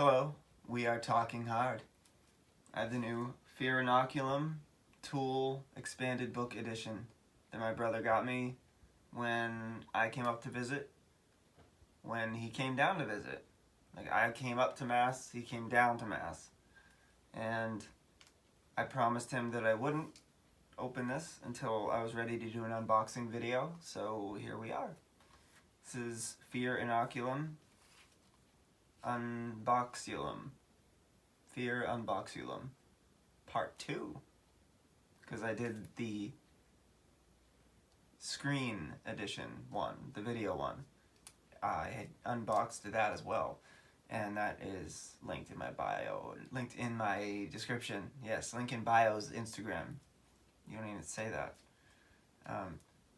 Hello, we are talking hard. I have the new Fear Inoculum Tool Expanded Book Edition that my brother got me when I came up to visit, when he came down to visit. Like, I came up to Mass, he came down to Mass. And I promised him that I wouldn't open this until I was ready to do an unboxing video, so here we are. This is Fear Inoculum Unboxulum. Fear Unboxulum Part 2. Because I did the screen edition one, the video one. I had unboxed that as well. And that is linked in my bio, linked in my description. Yes, link in bio's Instagram. You don't even say that.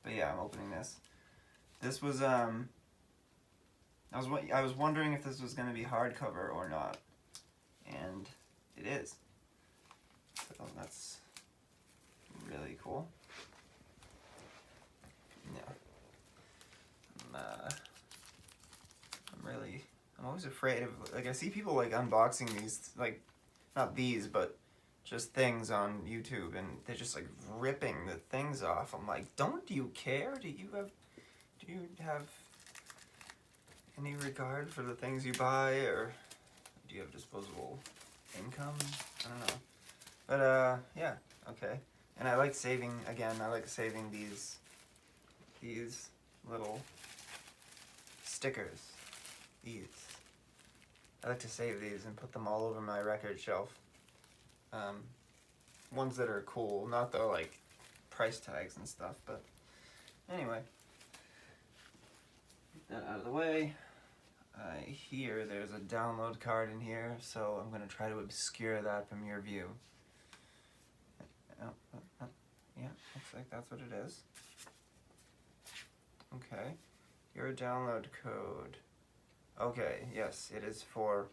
But yeah, I'm opening this. This was, I was wondering if this was going to be hardcover or not. And it is. So that's really cool. Yeah. I'm always afraid of, like, I see people like unboxing these, like, not these, but just things on YouTube, and they're just like ripping the things off. I'm like, don't you care? Do you have any regard for the things you buy, or do you have disposable income? I don't know. But yeah, okay. And I like saving, again, I like saving these little stickers. These. I like to save these and put them all over my record shelf. Ones that are cool, not the like price tags and stuff, but anyway. Get that out of the way. I hear there's a download card in here, so I'm going to try to obscure that from your view. Yeah, looks like that's what it is. Okay, your download code. Okay, yes, it is for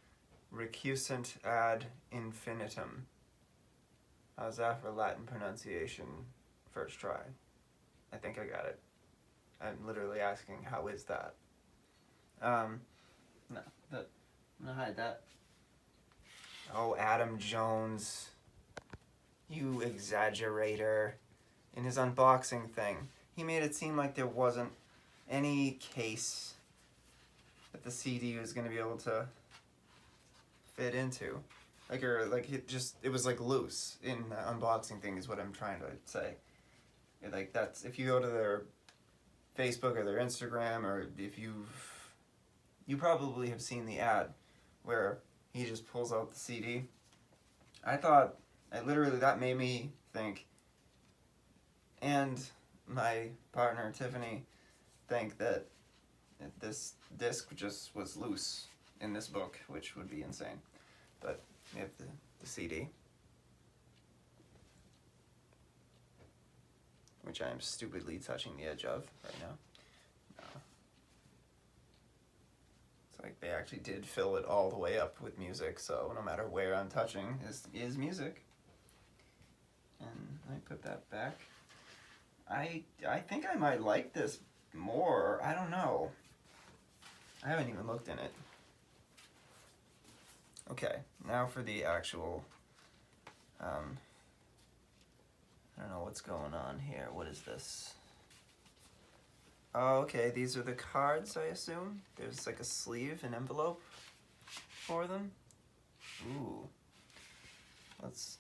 recusant ad infinitum. How's that for Latin pronunciation? First try. I think I got it. I'm literally asking, how is that? No, but I'm gonna hide that. Oh, Adam Jones. You exaggerator. In his unboxing thing, he made it seem like there wasn't any case that the CD was gonna be able to fit into. Like, or like it was like loose in the unboxing thing is what I'm trying to say. Like, that's, if you go to their Facebook or their Instagram, or if you probably have seen the ad where he just pulls out the CD. That made me think, and my partner Tiffany think, that this disc just was loose in this book, which would be insane. But we have the CD, which I am stupidly touching the edge of right now. It's like they actually did fill it all the way up with music, so no matter where I'm touching is music. And let me put that back. I think I might like this more. I don't know. I haven't even looked in it. Okay, now for the actual, I don't know what's going on here. What is this? Oh, okay, these are the cards, I assume. There's like a sleeve, an envelope for them. Ooh. Let's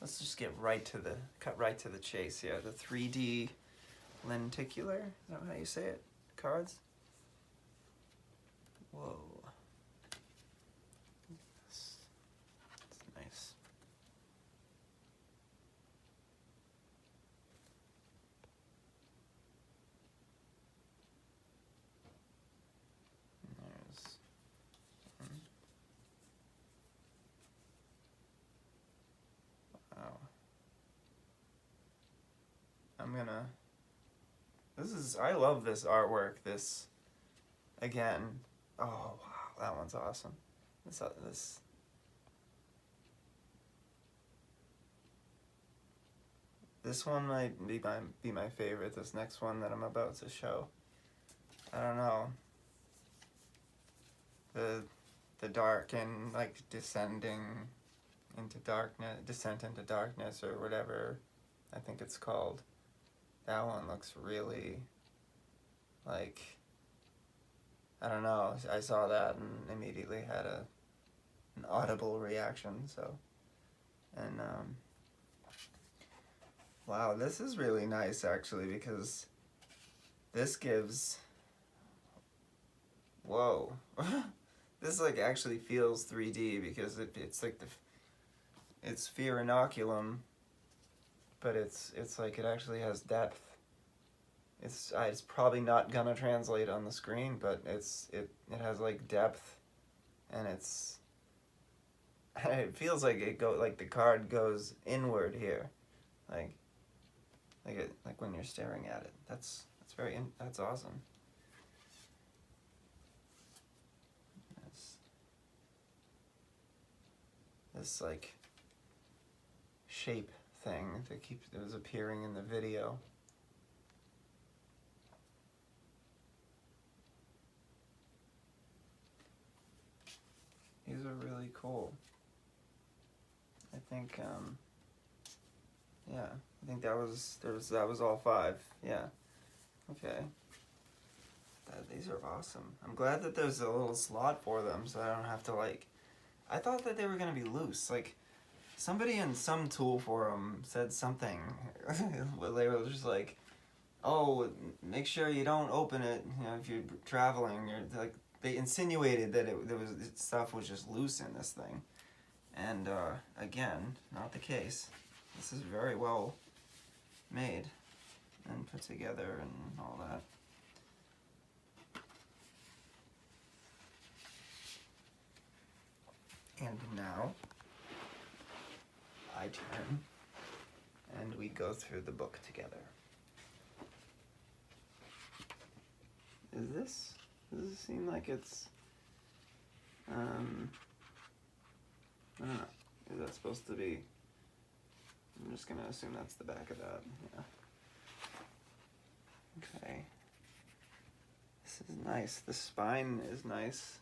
just cut right to the chase here. The 3D lenticular, is that how you say it? Cards? Whoa. That's nice. There's one. Wow. I love this artwork. Again, oh wow, that one's awesome. This one might be my favorite. This next one that I'm about to show, I don't know. the dark and like descent into darkness or whatever I think it's called. That one looks really like, I don't know, I saw that and immediately had an audible reaction, so. And wow, this is really nice actually, because this gives, whoa. This like actually feels 3D because it's like it's Fear Inoculum, but it's like it actually has depth. It's probably not gonna translate on the screen, but it has like depth, and it feels like like the card goes inward here, like when you're staring at it. That's awesome. This like shape thing that was appearing in the video. These are really cool. I think yeah, I think that was all 5. Yeah. Okay. These are awesome. I'm glad that there's a little slot for them, so I don't have to like. I thought that they were gonna be loose. Like, somebody in some tool forum said something. They were just like, "Oh, make sure you don't open it. You know, if you're traveling." Or like, they insinuated that stuff was just loose in this thing, and again, not the case. This is very well made and put together and all that. And now, I turn, and we go through the book together. Does it seem like it's, I don't know, is that supposed to be, I'm just gonna assume that's the back of that, yeah. Okay. This is nice, the spine is nice.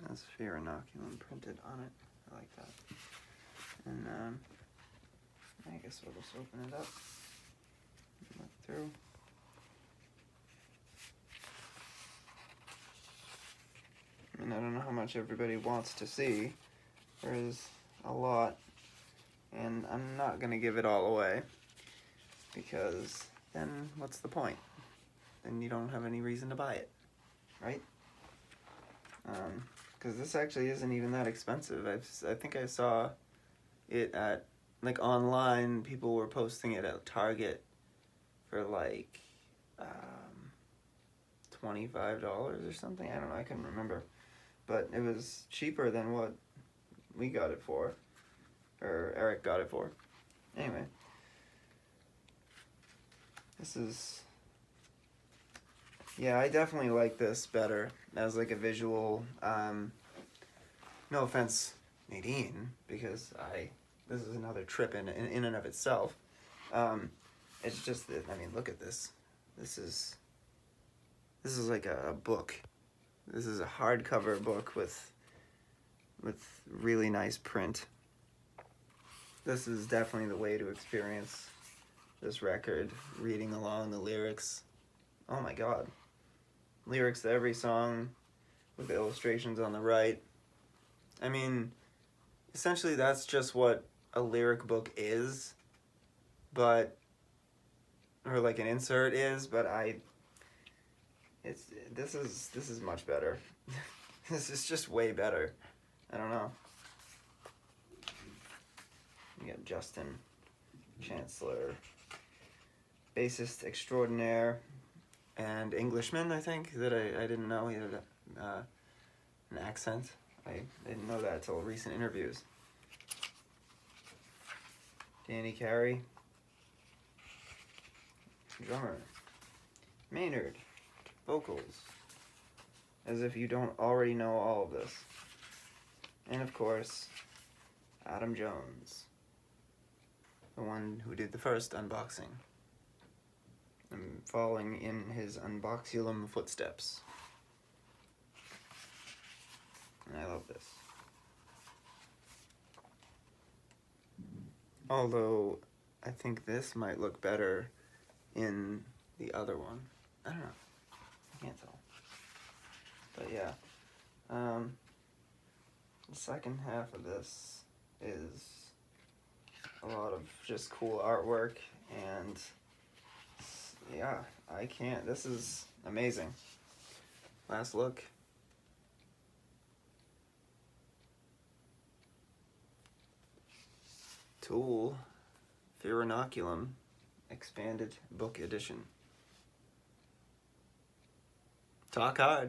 Has Fear Inoculum printed on it. I like that. And I guess we'll just open it up and look through. I mean, I don't know how much everybody wants to see. There is a lot, and I'm not gonna give it all away, because then what's the point? Then you don't have any reason to buy it, right? Because this actually isn't even that expensive. I think I saw it at, like, online, people were posting it at Target for like $25 or something. I don't know, I couldn't remember. But it was cheaper than what we got it for, or Eric got it for. Anyway, this is, yeah, I definitely like this better as like a visual. No offense, Nadine, because this is another trip in and of itself. It's just that, I mean, look at this. This is like a book. This is a hardcover book with really nice print. This is definitely the way to experience this record, reading along the lyrics. Oh my God. Lyrics to every song with the illustrations on the right. I mean, essentially that's just what a lyric book is, or like an insert is, but this is much better. This is just way better. I don't know. You got Justin Chancellor, bassist extraordinaire and Englishman, I think, that I didn't know he had an accent. I didn't know that until recent interviews. Danny Carey, drummer. Maynard, vocals. As if you don't already know all of this. And of course, Adam Jones, the one who did the first unboxing. I'm following in his Inoculum footsteps. And I love this. Although, I think this might look better in the other one. I don't know. I can't tell. But yeah. The second half of this is a lot of just cool artwork, and yeah, I can't. This is amazing. Last look. Tool for Inoculum Expanded Book Edition. Talk hard.